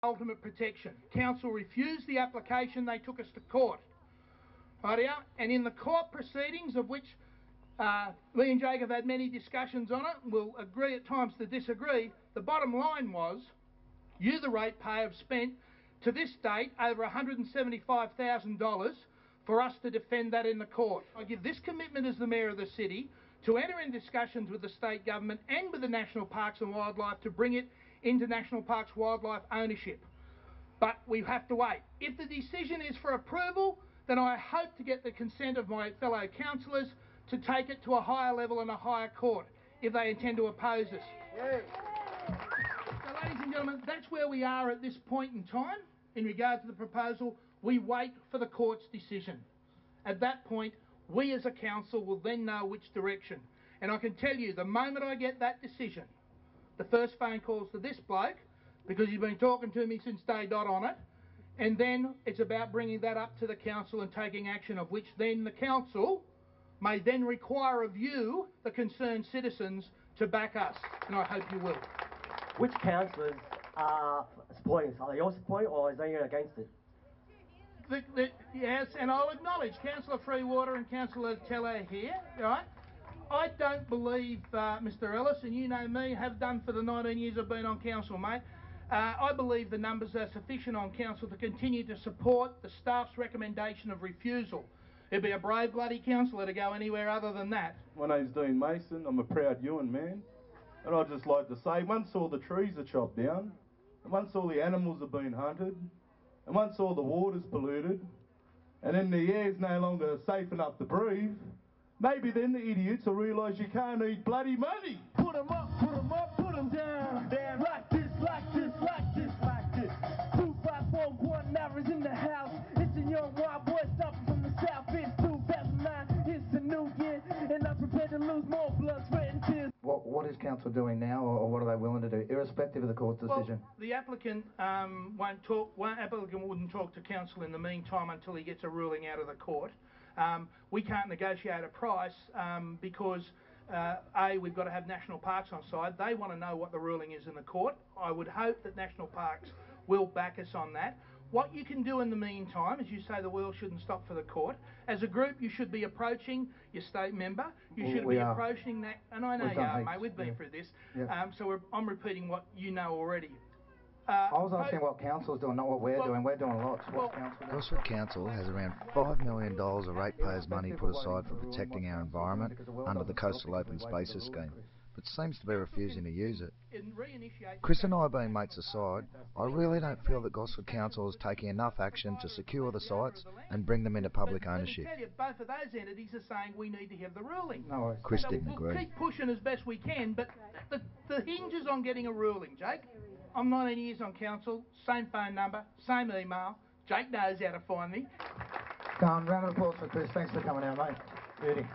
ultimate protection. Council refused the application, they took us to court. Rightio? And in the court proceedings, of which me and Jake have had many discussions on it, we'll agree at times to disagree, the bottom line was, you the ratepayer have spent to this date over $175,000 for us to defend that in the court. I give this commitment as the Mayor of the City to enter in discussions with the state government and with the National Parks and Wildlife to bring it into National Parks Wildlife ownership. But we have to wait. If the decision is for approval, then I hope to get the consent of my fellow councillors to take it to a higher level and a higher court if they intend to oppose us. Yeah. So ladies and gentlemen, that's where we are at this point in time in regard to the proposal. We wait for the court's decision. At that point, we as a council will then know which direction. And I can tell you, the moment I get that decision, the first phone call's to this bloke, because he's been talking to me since day dot on it, and then it's about bringing that up to the council and taking action, of which then the council may then require of you, the concerned citizens, to back us, and I hope you will. Which councillors are supporting this? Are they all supporting, or is anyone against it? Yes, and I'll acknowledge Councillor Freewater and Councillor Teller here, right? I don't believe, Mr Ellis, and you know me, have done for the 19 years I've been on council, mate. I believe the numbers are sufficient on council to continue to support the staff's recommendation of refusal. It'd be a brave bloody councillor to go anywhere other than that. My name's Dean Mason, I'm a proud Ewan man, and I'd just like to say, once all the trees are chopped down, and once all the animals have been hunted, and once all the water's polluted, and then the air's no longer safe enough to breathe, maybe then the idiots will realise you can't eat bloody money. Put 'em up, put 'em up, put 'em down. Down like this, like this, like this, like this. 254 hours in the house. It's a young wild boy stopping from the south. It's 2009, it's a new year, and I'm prepared to lose more blood, sweat and tears. What is council doing now, or what are they willing to do, irrespective of the court's decision? Well, the applicant wouldn't talk to council in the meantime until he gets a ruling out of the court. We can't negotiate a price because A, we've got to have National Parks on side. They want to know what the ruling is in the court. I would hope that National Parks will back us on that. What you can do in the meantime, as you say, the wheel shouldn't stop for the court. As a group, you should be approaching your state member. You should be approaching that, and I know you are, mate. We've been through this. Yeah. So I'm repeating what you know already. I was asking what council's doing, not what we're doing. We're doing lots. Gosford Council has around $5 million of ratepayers' money put aside for protecting our environment under the Coastal Open Spaces scheme, but seems to be refusing to use it. Chris and I being mates aside, I really don't feel that Gosford Council is taking enough action to secure the sites and bring them into public ownership. Let me tell you, both of those entities are saying we need to have the ruling. No, Chris didn't agree. We'll keep pushing as best we can, but the hinge is on getting a ruling, Jake. I'm 19 years on council, same phone number, same email. Jake knows how to find me. Round of applause for Chris. Thanks for coming out, mate. Beauty.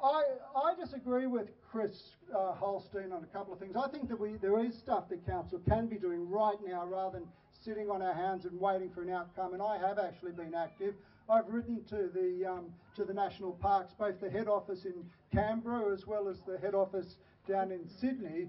I disagree with Chris Holstein on a couple of things. I think that there is stuff that council can be doing right now rather than sitting on our hands and waiting for an outcome, and I have actually been active. I've written to the National Parks, both the head office in Canberra as well as the head office down in Sydney,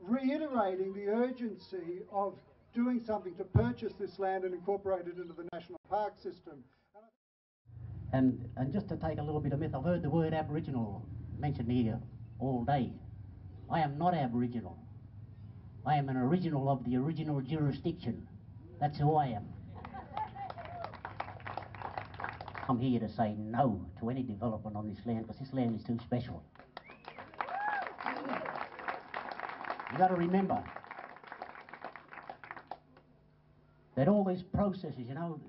reiterating the urgency of doing something to purchase this land and incorporate it into the National Park system. And just to take a little bit of myth, I've heard the word Aboriginal mentioned here all day. I am not Aboriginal. I am an original of the original jurisdiction. That's who I am. I'm here to say no to any development on this land because this land is too special. You've got to remember that all these processes, you know,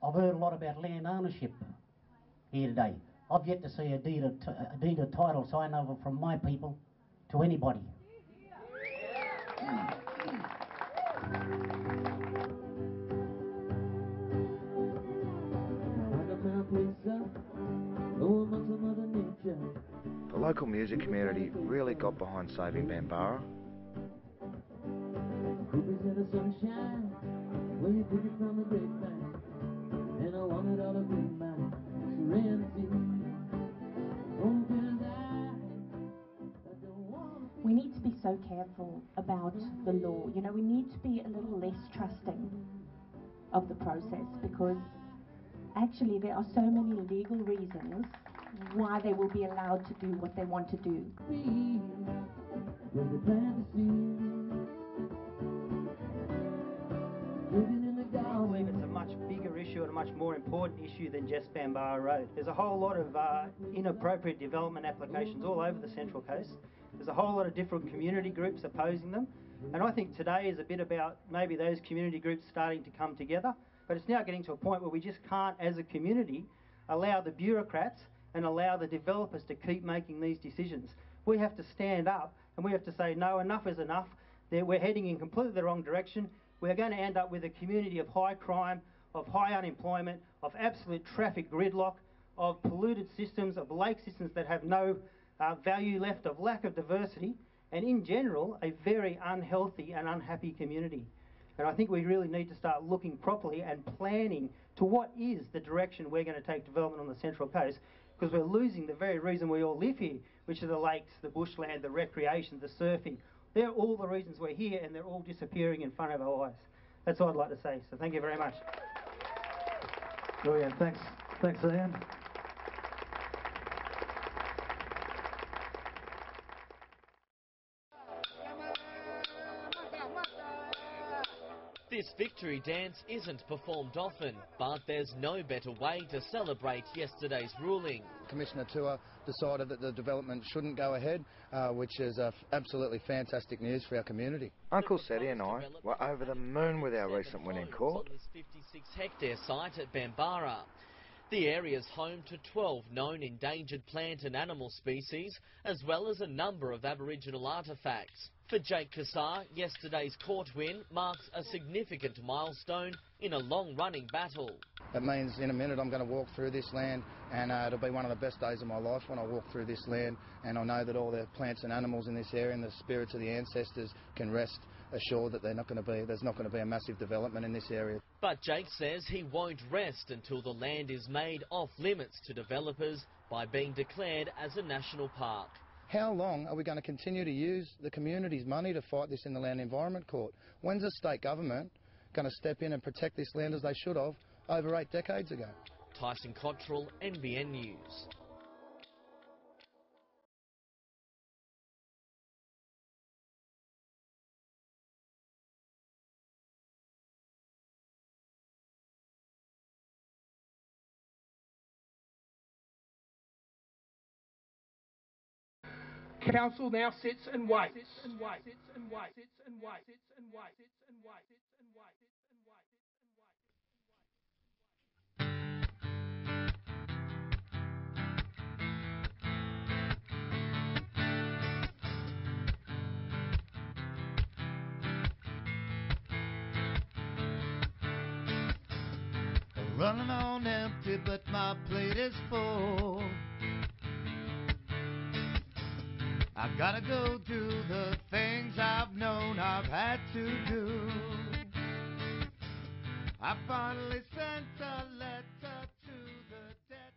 I've heard a lot about land ownership here today. I've yet to see a deed of title signed over from my people to anybody. The local music community really got behind saving Bambara. We need to be so careful about the law. You know, we need to be a little less trusting of the process, because actually there are so many legal reasons why they will be allowed to do what they want to do. I believe it's a much bigger issue and a much more important issue than just Bambara Road. There's a whole lot of inappropriate development applications all over the Central Coast. There's a whole lot of different community groups opposing them, and I think today is a bit about maybe those community groups starting to come together, but it's now getting to a point where we just can't, as a community, allow the bureaucrats and allow the developers to keep making these decisions. We have to stand up and we have to say, no, enough is enough. We're heading in completely the wrong direction. We're going to end up with a community of high crime, of high unemployment, of absolute traffic gridlock, of polluted systems, of lake systems that have no value left, of lack of diversity, and in general, a very unhealthy and unhappy community. And I think we really need to start looking properly and planning to what is the direction we're going to take development on the Central Coast, because we're losing the very reason we all live here, which are the lakes, the bushland, the recreation, the surfing. They're all the reasons we're here, and they're all disappearing in front of our eyes. That's all I'd like to say, so thank you very much. Brilliant, thanks Ian. This victory dance isn't performed often, but there's no better way to celebrate yesterday's ruling. Commissioner Tour decided that the development shouldn't go ahead, which is absolutely fantastic news for our community. Uncle Seti and I were over the moon with our recent win in court. On this 56-hectare site at Bambara. The area's home to 12 known endangered plant and animal species, as well as a number of Aboriginal artefacts. For Jake Cassar, yesterday's court win marks a significant milestone in a long-running battle. It means in a minute I'm going to walk through this land, and it'll be one of the best days of my life when I walk through this land, and I know that all the plants and animals in this area and the spirits of the ancestors can rest assured that there's not going to be a massive development in this area. But Jake says he won't rest until the land is made off limits to developers by being declared as a national park. How long are we going to continue to use the community's money to fight this in the Land Environment Court? When's the state government going to step in and protect this land as they should have over 8 decades ago? Tyson Cottrell, NBN News. Council now sits and waits. Running on empty, but my plate is full. I gotta go do the things I've known I've had to do. I finally sent a letter to the debt.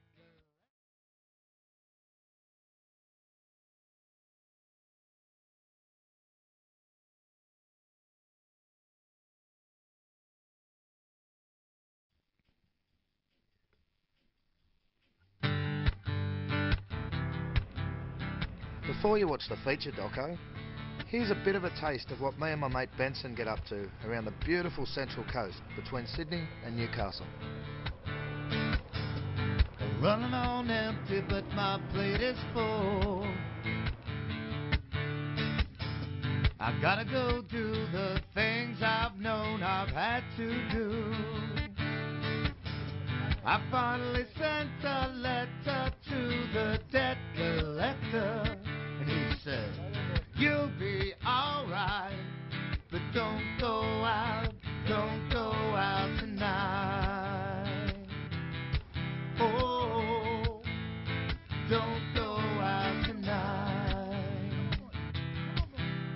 Before you watch the feature doco, here's a bit of a taste of what me and my mate Benson get up to around the beautiful Central Coast between Sydney and Newcastle. Running on empty, but my plate is full. I gotta go do the things I've known I've had to do. I finally sent a letter to the debt collector, and he said, you'll be alright, but don't go out tonight. Oh, don't go out tonight.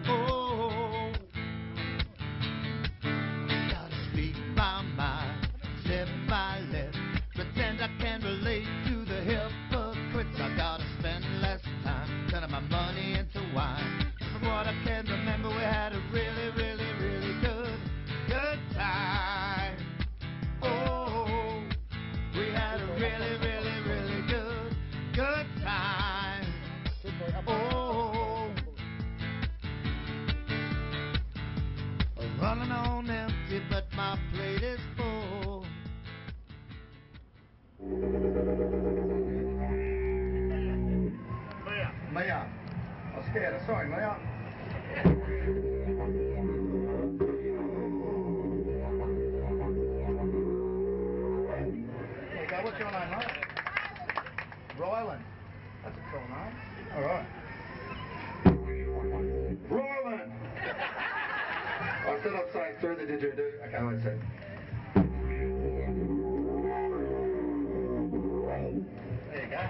Oh, gotta speak my mind, step my left, pretend I can relate to the hypocrites. I gotta spend less time running on empty, but my plate is full. Mia, I'm scared. Sorry, Mia. There you go. What's your name, mate? Ryland. That's a cool name. All right. Ryland. I said I'd say it through the didgeridoo. Okay, let's see. There you go.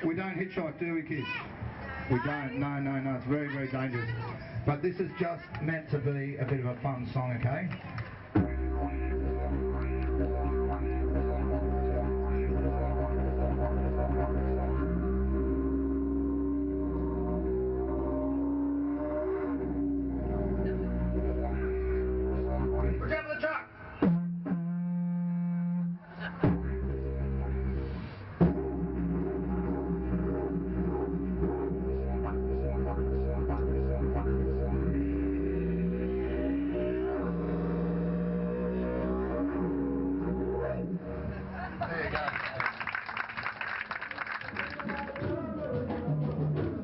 We don't hitchhike, do we, kids? We don't. No, no, no. It's very, very dangerous. But this is just meant to be a bit of a fun song, okay? Look out for the truck!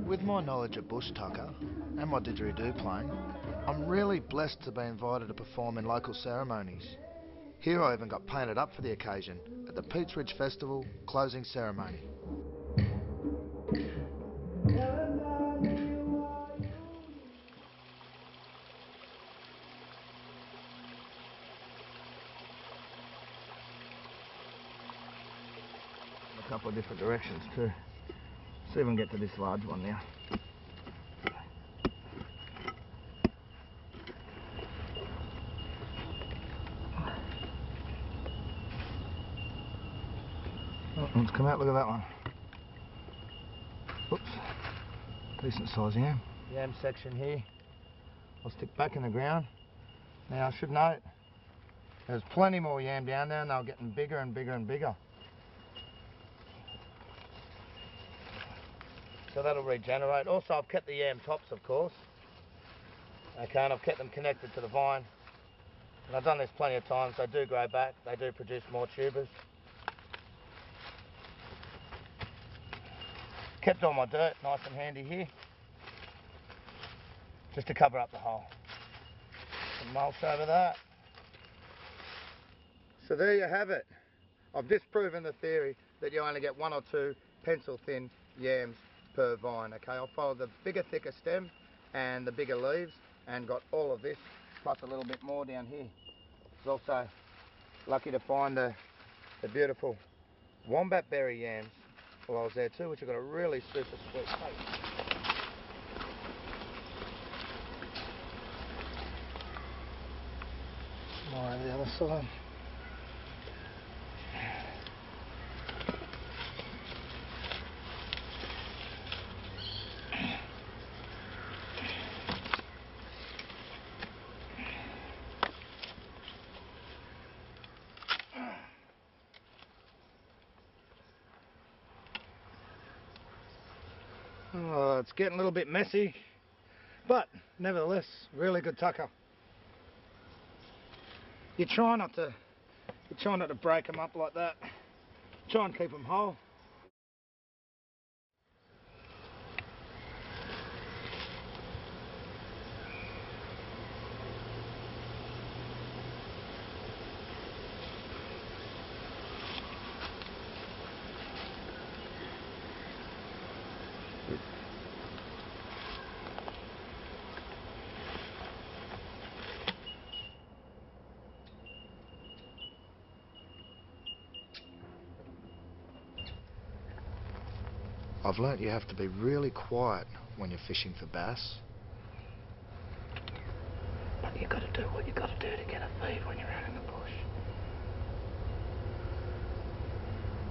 With my knowledge of bush tucker and my didgeridoo playing, I'm really blessed to be invited to perform in local ceremonies. Here I even got painted up for the occasion at the Peach Ridge Festival closing ceremony. A couple of different directions too. See if we can get to this large one now. Oh, let's come out, look at that one. Oops. Decent size yam. Yam section here. I'll stick back in the ground. Now I should note, there's plenty more yam down there and they're getting bigger and bigger and bigger. So that'll regenerate. Also I've kept the yam tops, of course. Okay, and I've kept them connected to the vine. And I've done this plenty of times. They do grow back. They do produce more tubers. Kept all my dirt nice and handy here. Just to cover up the hole. Some mulch over that. So there you have it. I've disproven the theory that you only get 1 or 2 pencil thin yams per vine. Okay, I followed the bigger, thicker stem and the bigger leaves and got all of this plus a little bit more down here. I was also lucky to find the beautiful wombat berry yams while I was there too, which have got a really super sweet taste. More on the other side. Oh, it's getting a little bit messy, but nevertheless, really good tucker. You try not to break them up like that. Try and keep them whole. I've learnt you have to be really quiet when you're fishing for bass. But you've got to do what you've got to do to get a feed when you're out in the bush.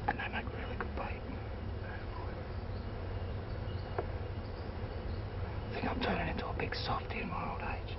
And they make really good bait. I think I'm turning into a big softie in my old age.